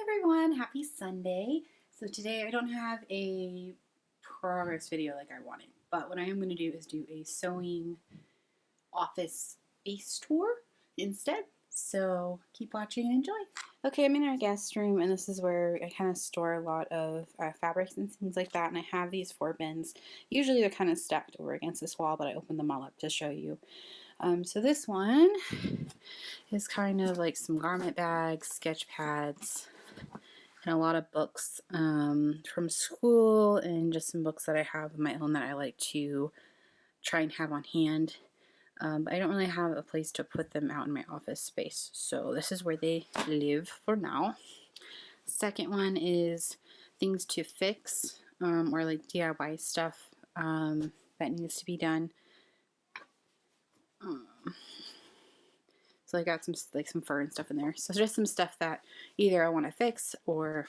everyone, happy Sunday. So today I don't have a progress video like I wanted, but what I am going to do is do a sewing office space tour instead. So keep watching and enjoy. Okay, I'm in our guest room, and this is where I kind of store a lot of fabrics and things like that, and I have these 4 bins. Usually they're kind of stacked over against this wall, but I opened them all up to show you. So this one is kind of like some garment bags, sketch pads, and a lot of books from school, and just some books that I have of my own that I like to try and have on hand. But I don't really have a place to put them out in my office space, so this is where they live for now. Second one is things to fix, or like DIY stuff that needs to be done. So I got some fur and stuff in there. So just some stuff that either I want to fix or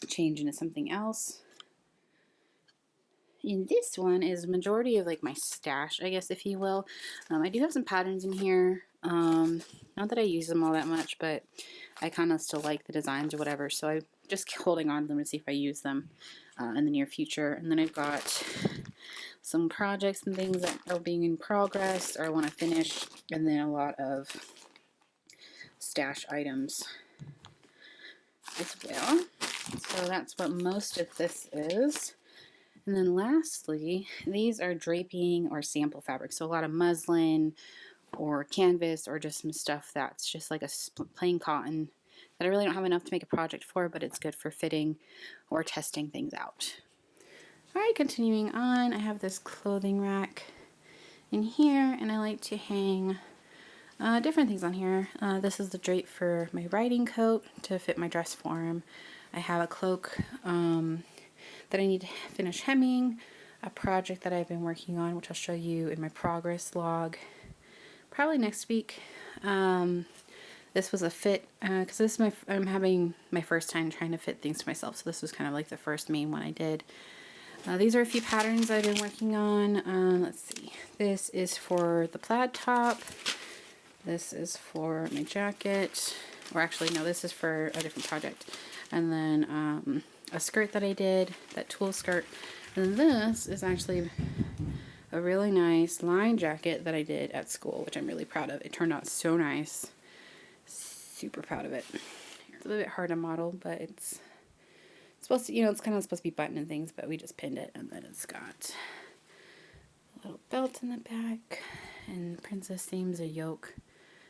change into something else. And this one is the majority of like my stash, I guess, if you will. I do have some patterns in here. Not that I use them all that much, but I kind of still like the designs or whatever. So I'm just holding on to them to see if I use them in the near future. And then I've got some projects and things that are being in progress or I want to finish, and then a lot of stash items as well. So that's what most of this is. And then lastly, these are draping or sample fabric. So a lot of muslin or canvas or just some stuff that's just like a plain cotton that I really don't have enough to make a project for, but it's good for fitting or testing things out. Alright, continuing on, I have this clothing rack in here, and I like to hang different things on here. This is the drape for my riding coat to fit my dress form. I have a cloak that I need to finish hemming, a project that I've been working on, which I'll show you in my progress log probably next week. This was a fit, because I'm having my first time trying to fit things to myself, so this was kind of like the first main one I did. These are a few patterns I've been working on. Let's see. This is for the plaid top. This is for my jacket. Or actually, no, this is for a different project. And then a skirt that I did, that tulle skirt. And this is actually a really nice line jacket that I did at school, which I'm really proud of. It turned out so nice. Super proud of it. It's a little bit hard to model, but it's supposed to, it's kind of supposed to be buttoned and things, but we just pinned it, and then it's got a little belt in the back, and princess themes, a yoke.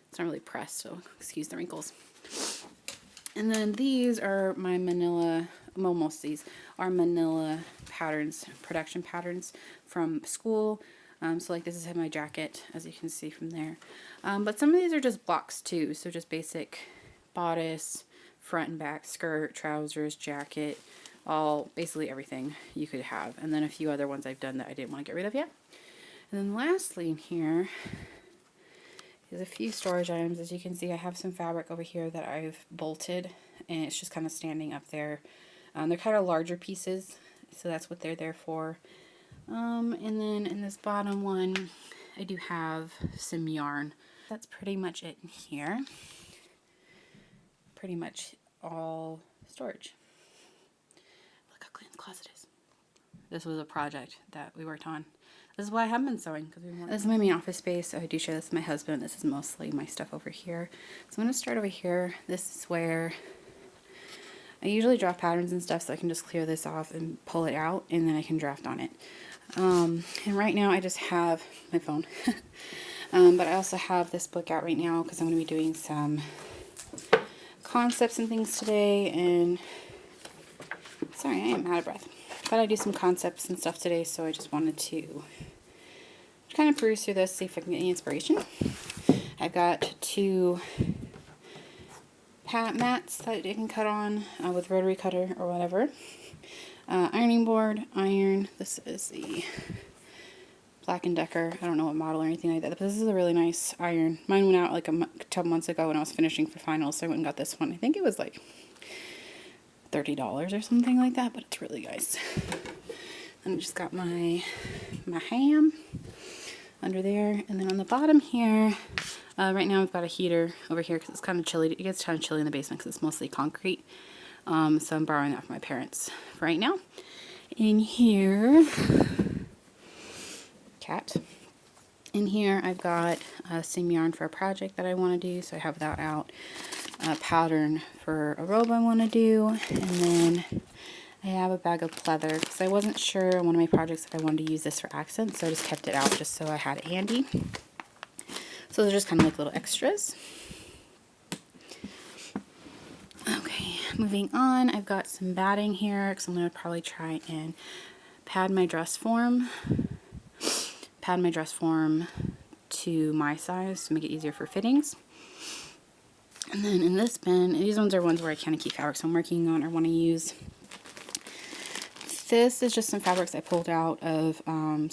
It's not really pressed, so excuse the wrinkles. And then these are my manila, well, most of these are manila patterns, production patterns from school. So like this is my jacket, as you can see from there. But some of these are just blocks too, so just basic bodice, front and back, skirt, trousers, jacket, basically everything you could have. And then a few other ones I've done that I didn't want to get rid of yet. And then lastly in here is a few storage items. As you can see, I have some fabric over here that I've bolted, and it's just kind of standing up there. They're kind of larger pieces, so that's what they're there for. And then in this bottom one, I do have some yarn. That's pretty much it in here. Pretty much all storage. Look how clean the closet is. This was a project that we worked on. This is why I haven't been sewing, because this is my main office space, so I do share this with my husband. This is mostly my stuff over here. So I'm going to start over here. This is where I usually draft patterns and stuff, so I can just clear this off and pull it out, and then I can draft on it. And right now I just have my phone. But I also have this book out right now because I'm going to be doing some concepts and things today, and sorry, I am out of breath. But I do some concepts and stuff today, so I just wanted to kind of peruse through this, see if I can get any inspiration. I've got 2 pat mats that I can cut on with rotary cutter or whatever. Ironing board, iron. This is the Black & Decker. I don't know what model or anything like that, but this is a really nice iron. Mine went out like a couple months ago when I was finishing for finals, so I went and got this one. I think it was like $30 or something like that, but it's really nice. And I just got my ham under there, and then on the bottom here, right now I've got a heater over here because it's kind of chilly. It gets kind of chilly in the basement because it's mostly concrete. So I'm borrowing that from my parents for right now. In here, cat. In here I've got some yarn for a project that I want to do, so I have that out. A pattern for a robe I want to do, and then I have a bag of pleather because I wasn't sure on one of my projects that I wanted to use this for accents, so I just kept it out just so I had it handy. So those are just kind of like little extras. Okay, moving on, I've got some batting here because I'm going to probably try and pad my dress form to my size to make it easier for fittings. And then in this bin, these ones are ones where I kind of keep fabrics I'm working on or want to use. This is just some fabrics I pulled out of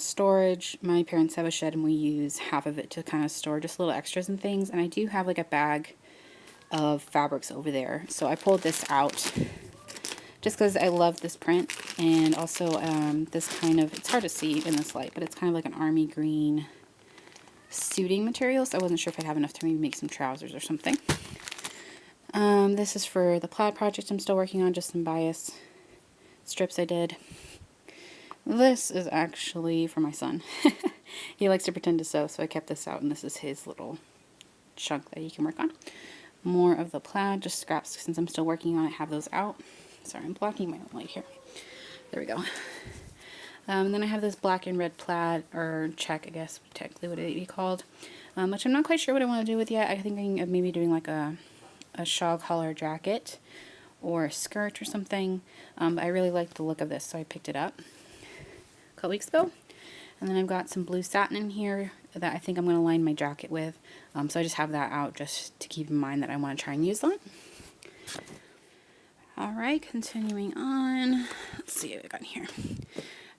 storage. My parents have a shed and we use half of it to kind of store just little extras and things. And I do have like a bag of fabrics over there. So I pulled this out just because I love this print. And also this kind of, it's hard to see in this light, but it's kind of like an army green suiting material. So I wasn't sure if I'd have enough to maybe make some trousers or something. This is for the plaid project I'm still working on, just some bias strips I did. This is actually for my son. He likes to pretend to sew, so I kept this out, and this is his little chunk that he can work on. More of the plaid, just scraps since I'm still working on it, have those out. Sorry, I'm blocking my own light here. There we go. And then I have this black and red plaid, or check, I guess, technically what it would be called, which I'm not quite sure what I want to do with yet. I'm thinking of maybe doing like a shawl collar jacket or a skirt or something. But I really like the look of this, so I picked it up a couple weeks ago. And then I've got some blue satin in here that I think I'm going to line my jacket with. So I just have that out just to keep in mind that I want to try and use that. Alright, continuing on. Let's see what I got in here.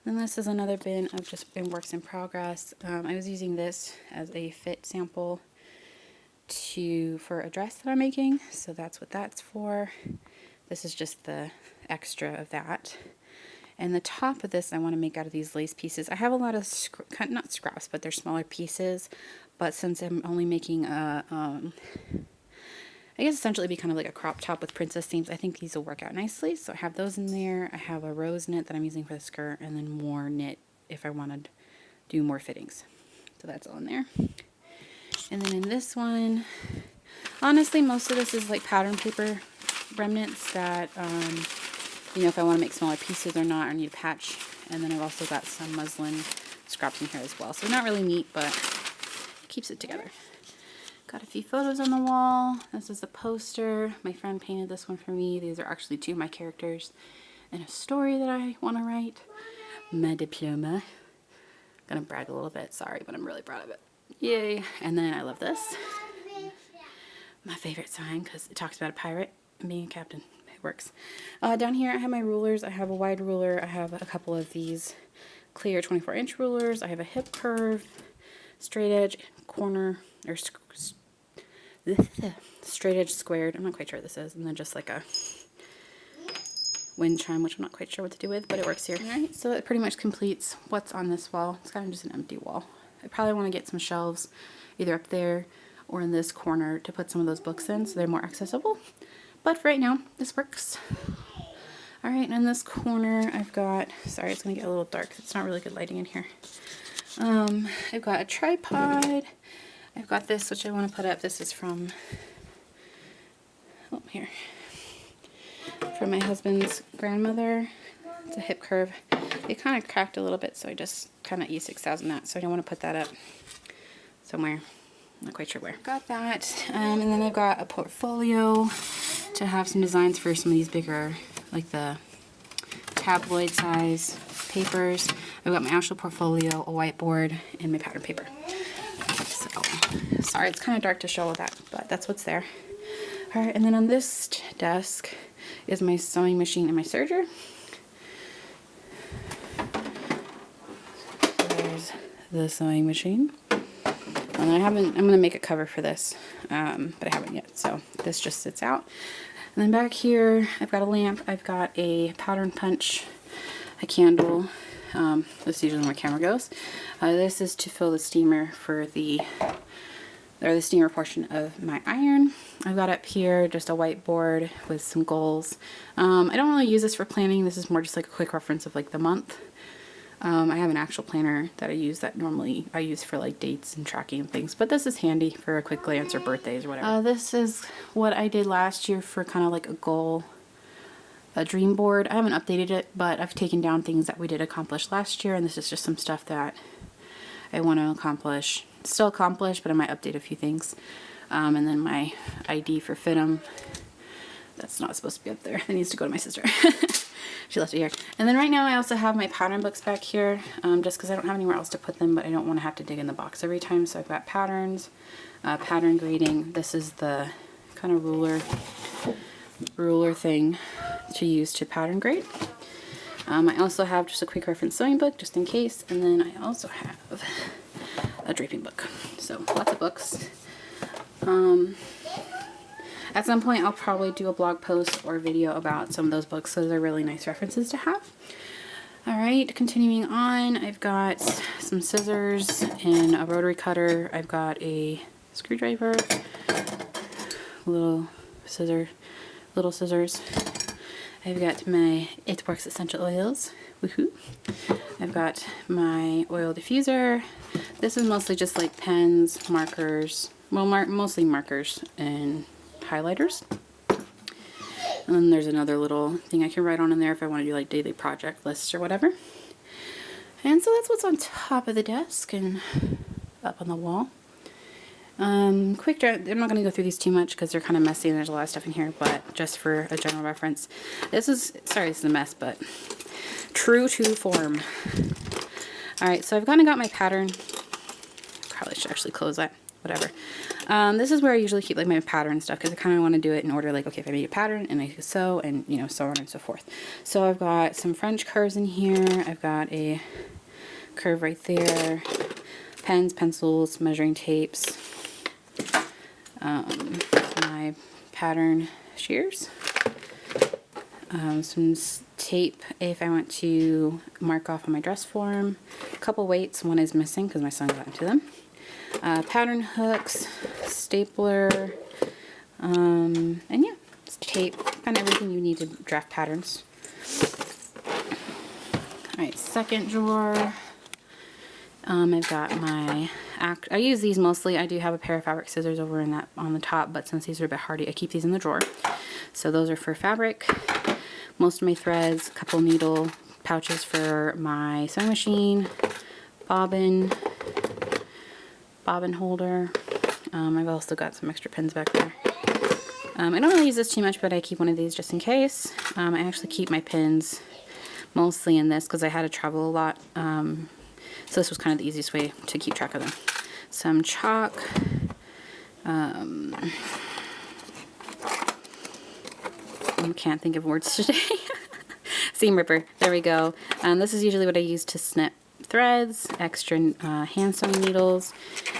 Then this is another bin of just been works in progress. I was using this as a fit sample for a dress that I'm making, so that's what that's for. This is just the extra of that. And the top of this I want to make out of these lace pieces. I have a lot of not scraps, but they're smaller pieces, but since I'm only making a I guess essentially it'd be kind of like a crop top with princess themes, I think these will work out nicely. So I have those in there. I have a rose knit that I'm using for the skirt, and then more knit if I want to do more fittings. So that's all in there. And then in this one, honestly, most of this is like pattern paper remnants that, you know, if I want to make smaller pieces or not, I need a patch. And then I've also got some muslin scraps in here as well. So not really neat, but it keeps it together. Got a few photos on the wall. This is a poster. My friend painted this one for me. These are actually two of my characters in a story that I want to write. My diploma. Gonna brag a little bit, sorry, but I'm really proud of it. Yay. And then I love this. My favorite sign because it talks about a pirate and being a captain. It works. Down here I have my rulers. I have a wide ruler. I have a couple of these clear 24-inch rulers. I have a hip curve, straight edge, corner, or straight edge squared. I'm not quite sure what this is. And then just like a wind chime, which I'm not quite sure what to do with, but it works here. Alright, so it pretty much completes what's on this wall. It's kind of just an empty wall. I probably want to get some shelves either up there or in this corner to put some of those books in so they're more accessible. But for right now, this works. Alright, and in this corner I've got, sorry it's going to get a little dark, it's not really good lighting in here. I've got a tripod. I've got this which I want to put up. This is from, oh here, from my husband's grandmother. It's a hip curve. It kind of cracked a little bit, so I just kind of E6000 that. So I don't want to put that up somewhere. Not quite sure where. Got that. And then I've got a portfolio to have some designs for some of these bigger, like the tabloid size papers. I've got my actual portfolio, a whiteboard, and my pattern paper. So, sorry, it's kind of dark to show all that, but that's what's there. Alright, and then on this desk is my sewing machine and my serger. There's the sewing machine. And I'm going to make a cover for this, but I haven't yet, so this just sits out. And then back here, I've got a lamp, I've got a pattern punch, a candle. This is usually where my camera goes. This is to fill the steamer for the or the steamer portion of my iron. I've got up here just a whiteboard with some goals. I don't really use this for planning. This is more just like a quick reference of like the month. I have an actual planner that I use that normally I use for like dates and tracking and things, but this is handy for a quick glance or birthdays or whatever. This is what I did last year for kind of like a goal, a dream board. I haven't updated it, but I've taken down things that we did accomplish last year, and this is just some stuff that I want to accomplish. Still accomplish, but I might update a few things. And then my ID for FITM. That's not supposed to be up there. It needs to go to my sister. She left it here. And then right now I also have my pattern books back here, just because I don't have anywhere else to put them, but I don't want to have to dig in the box every time. So I've got patterns, pattern grading. This is the kind of ruler thing to use to pattern grade. I also have just a quick reference sewing book just in case, and then I also have a draping book. So lots of books. At some point I'll probably do a blog post or video about some of those books. Those are really nice references to have. Alright, continuing on, I've got some scissors and a rotary cutter. I've got a screwdriver, little scissors. I've got my It Works essential oils. Woohoo! I've got my oil diffuser. This is mostly just like pens, markers, well, mostly markers and highlighters. And then there's another little thing I can write on in there if I want to do like daily project lists or whatever. And so that's what's on top of the desk and up on the wall. Quick draft. I'm not going to go through these too much because they're kind of messy and there's a lot of stuff in here, but just for a general reference, this is a mess, but true to form. Alright, so I've kind of got my pattern. Probably should actually close that. Whatever. This is where I usually keep like my pattern stuff because I kind of want to do it in order, like, okay, if I made a pattern and I sew and, you know, so on and so forth. So I've got some French curves in here. I've got a curve right there. Pens, pencils, measuring tapes. My pattern shears. Some tape if I want to mark off on my dress form. A couple weights. One is missing because my son got into them. Pattern hooks, stapler, and yeah, it's tape, kind of everything you need to draft patterns. Alright, second drawer. I've got my, I use these mostly. I do have a pair of fabric scissors over in that on the top, but since these are a bit hardy, I keep these in the drawer. So those are for fabric. Most of my threads, a couple needle pouches for my sewing machine, bobbin holder. I've also got some extra pins back there. I don't really use this too much, but I keep one of these just in case. I actually keep my pins mostly in this because I had to travel a lot. So this was kind of the easiest way to keep track of them. Some chalk. I can't think of words today. Seam ripper. There we go. This is usually what I use to snip threads, extra hand sewing needles.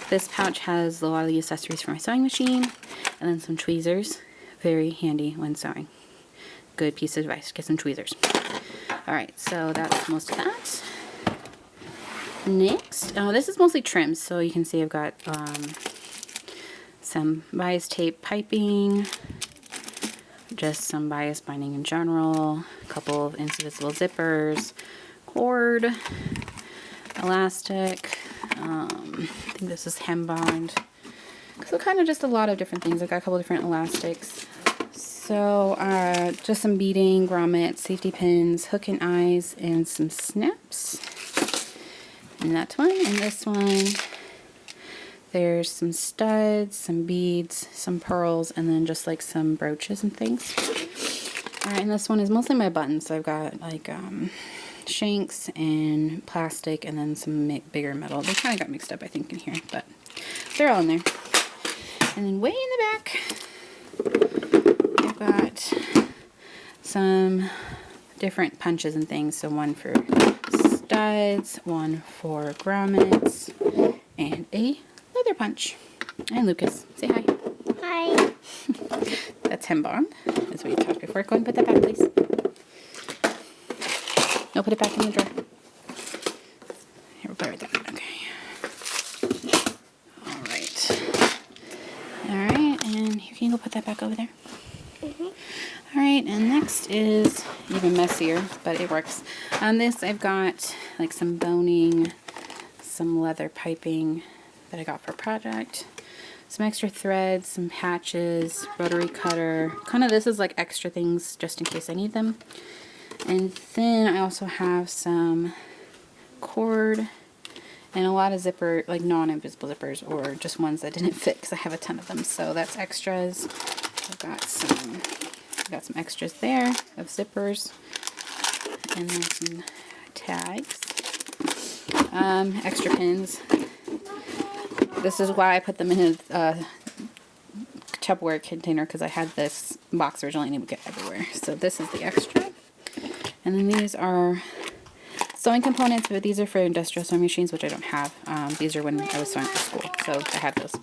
This pouch has a lot of the accessories for my sewing machine, and then some tweezers. Very handy when sewing. Good piece of advice, get some tweezers. Alright, so that's most of that. Next, this is mostly trims, so you can see I've got some bias tape piping, just some bias binding in general, a couple of invisible zippers, cord, elastic, I think this is hem bound. So kind of just a lot of different things. I've got a couple different elastics. So just some beading, grommets, safety pins, hook and eyes, and some snaps. And that one, and this one, there's some studs, some beads, some pearls, and then just like some brooches and things. Alright, and this one is mostly my buttons. So I've got like shanks and plastic and then some bigger metal. They kind of got mixed up, I think, in here, but they're all in there. And then way in the back, I've got some different punches and things. So one for studs, one for grommets, and a leather punch. And Lucas, say hi. Hi. That's hem bound. That's what you talked before. Go and put that back, please. No, put it back in the drawer. Here, we'll put it right there. Okay. Alright. put that back over there? Alright, and next is even messier, but it works. On this I've got like some boning, some leather piping that I got for a project, some extra threads, some patches, rotary cutter. Kind of this is like extra things just in case I need them. And then I also have some cord and a lot of zipper, like non-invisible zippers, or just ones that didn't fit because I have a ton of them. So that's extras. I've got some extras there of zippers, and then some tags, extra pins. This is why I put them in a Tupperware container, because I had this box originally and it would get everywhere. So this is the extra, and then these are sewing components, but these are for industrial sewing machines, which I don't have. These are when I was sewing for school, so I have those.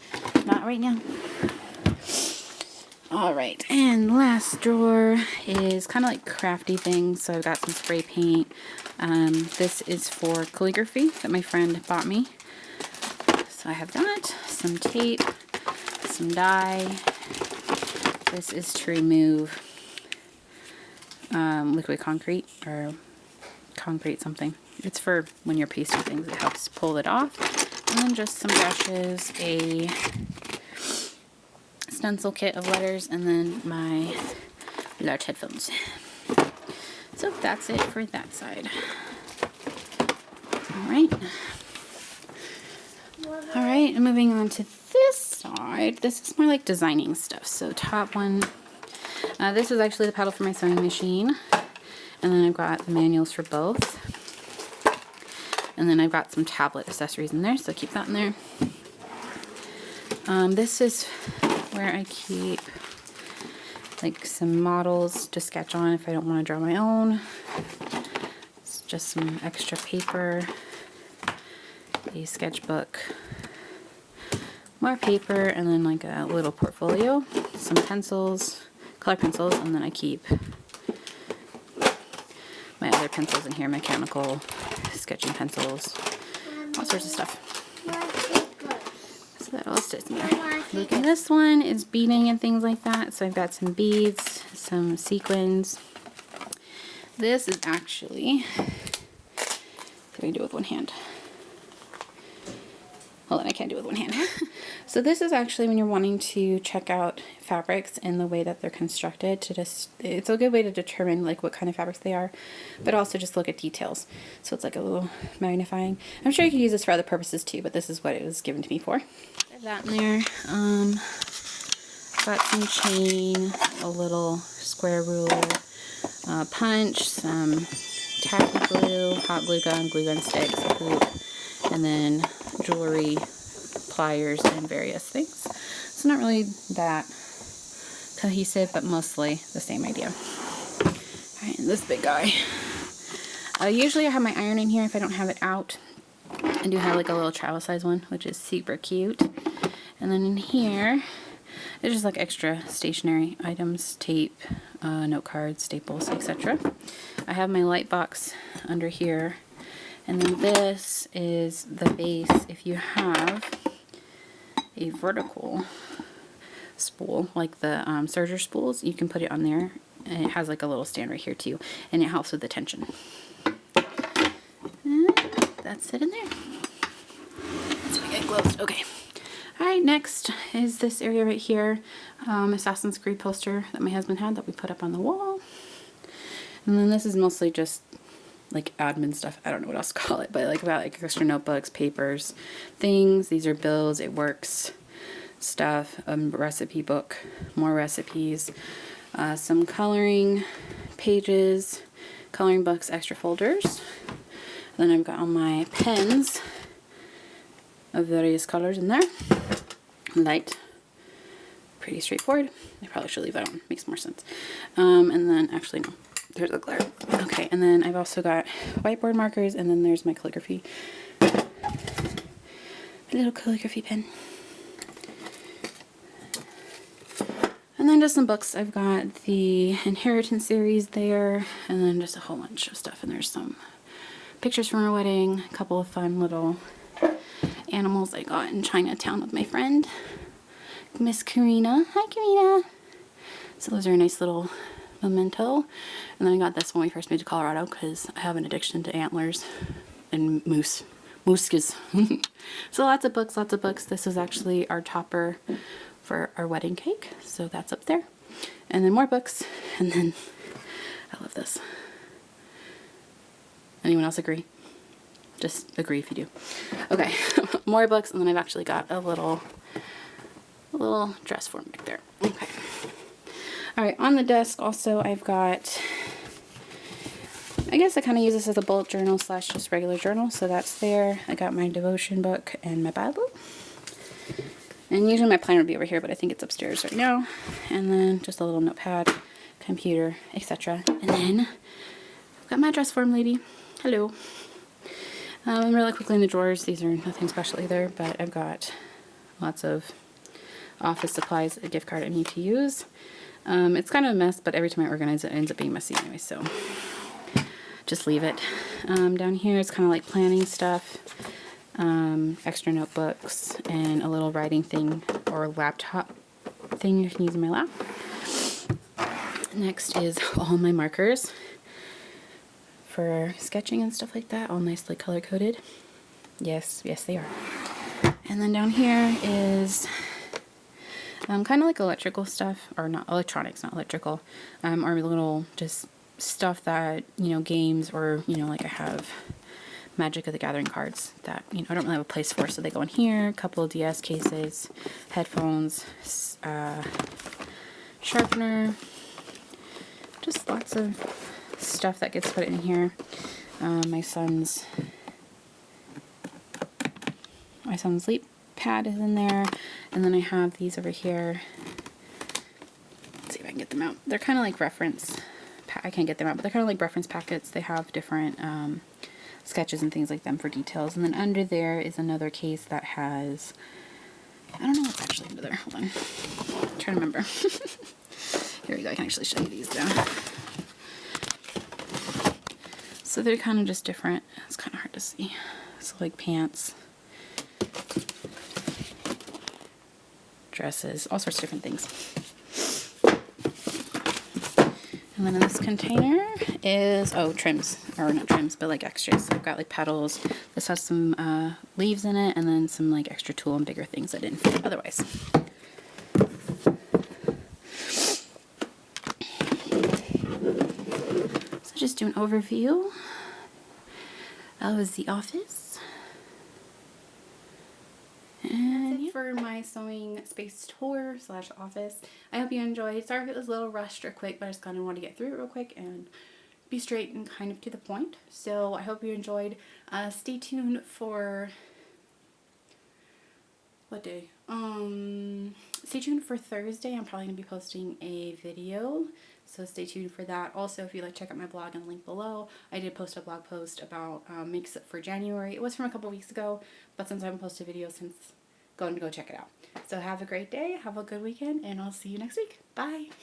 Not right now. Alright, and last drawer is kind of like crafty things. So I've got some spray paint. This is for calligraphy that my friend bought me. So I have that, some tape, some dye. This is to remove liquid concrete or concrete something. It's for when you're pasting things, it helps pull it off. And then just some brushes, a stencil kit of letters, and then my large headphones. So that's it for that side. Alright. Alright, and moving on to this side. This is more like designing stuff. So top one, this is actually the paddle for my sewing machine. And then I've got the manuals for both. And then I've got some tablet accessories in there, so keep that in there. This is where I keep like some models to sketch on if I don't want to draw my own. It's just some extra paper, a sketchbook, more paper, and then like a little portfolio, some pencils, color pencils, and then I keep my other pencils in here, mechanical sketching pencils, all sorts of stuff. So that all sits in there. Look, and this one is beading and things like that. So I've got some beads, some sequins. This is actually, can I do it with one hand? Hold on, I can't do it with one hand. So this is actually when you're wanting to check out fabrics and the way that they're constructed, to just, it's a good way to determine like what kind of fabrics they are, but also just look at details. So it's like a little magnifying. I'm sure you could use this for other purposes too, but this is what it was given to me for. That in there. Got some chain, a little square ruler, punch, some tacky glue, hot glue gun sticks, a hoop, and then jewelry, pliers, and various things. It's not really that cohesive, but mostly the same idea. Alright, and this big guy. Usually I have my iron in here if I don't have it out. I do have like a little travel size one, which is super cute. And then in here, it's just like extra stationery items, tape, note cards, staples, etc. I have my light box under here. And then this is the base. If you have a vertical spool, like the serger spools, you can put it on there. And it has like a little stand right here too. And it helps with the tension. And that's it in there. So we get gloves. Okay. Alright, next is this area right here. Assassin's Creed poster that my husband had that we put up on the wall. And then this is mostly just like admin stuff. I don't know what else to call it, but like about like extra notebooks, papers, things. These are bills, it works stuff, recipe book, more recipes, some coloring pages, coloring books, extra folders. Then I've got all my pens of various colors in there. Light, pretty straightforward. I probably should leave that on, makes more sense. And then actually no, there's a glare. Okay, and then I've also got whiteboard markers, and then there's my calligraphy, my little calligraphy pen. And then just some books. I've got the Inheritance series there, and then just a whole bunch of stuff. And there's some pictures from our wedding, a couple of fun little animals I got in Chinatown with my friend, Miss Karina. Hi, Karina. So those are a nice little memento. And then I got this when we first moved to Colorado because I have an addiction to antlers and mooses. So lots of books, lots of books. This is actually our topper for our wedding cake. So that's up there. And then more books. And then, I love this. Anyone else agree? Just agree if you do. Okay, more books, and then I've actually got a little dress form back there. Okay. All right, on the desk also I've got, I guess I kind of use this as a bullet journal slash just regular journal, so that's there. I got my devotion book and my Bible. And usually my planner would be over here, but I think it's upstairs right now. And then just a little notepad, computer, etc. And then I've got my dress form lady. Hello. Really quickly in the drawers, these are nothing special either, but I've got lots of office supplies, a gift card I need to use. It's kind of a mess, but every time I organize it, it ends up being messy anyway, so just leave it. Down here it's kind of like planning stuff, extra notebooks, and a little writing thing or laptop thing you can use in my lap. Next is all my markers for sketching and stuff like that, all nicely color-coded. Yes, they are. And then down here is kind of like electrical stuff, or not electronics, not electrical, or little just stuff that, games, or, like I have Magic of the Gathering cards that, I don't really have a place for, so they go in here. A couple of DS cases, headphones, sharpener, just lots of stuff that gets put in here. My son's leap pad is in there, and then I have these over here. Let's see if I can get them out. They're kind of like reference. I can't get them out, but they're kind of like reference packets. They have different sketches and things like them for details. And then under there is another case that has, I don't know what's actually under there. Hold on, I'm trying to remember. Here we go. I can actually show you these now. So they're kind of just different. It's kind of hard to see. So like pants, dresses, all sorts of different things. And then in this container is, trims, or not trims, but like extras. So I've got like petals. This has some leaves in it, and then some like extra tool and bigger things that didn't fit otherwise. So just do an overview of the office. And that's it for my sewing space tour slash office. I hope you enjoyed. Sorry if it was a little rushed or quick, but I just kind of wanted to get through it real quick and be straight and kind of to the point. So I hope you enjoyed. Stay tuned for what day? Stay tuned for Thursday. I'm probably going to be posting a video, so stay tuned for that. Also, if you'd like to check out my blog and link below, I did post a blog post about makes for January. It was from a couple weeks ago, but since I haven't posted a video since, go check it out. So have a great day, have a good weekend, and I'll see you next week. Bye!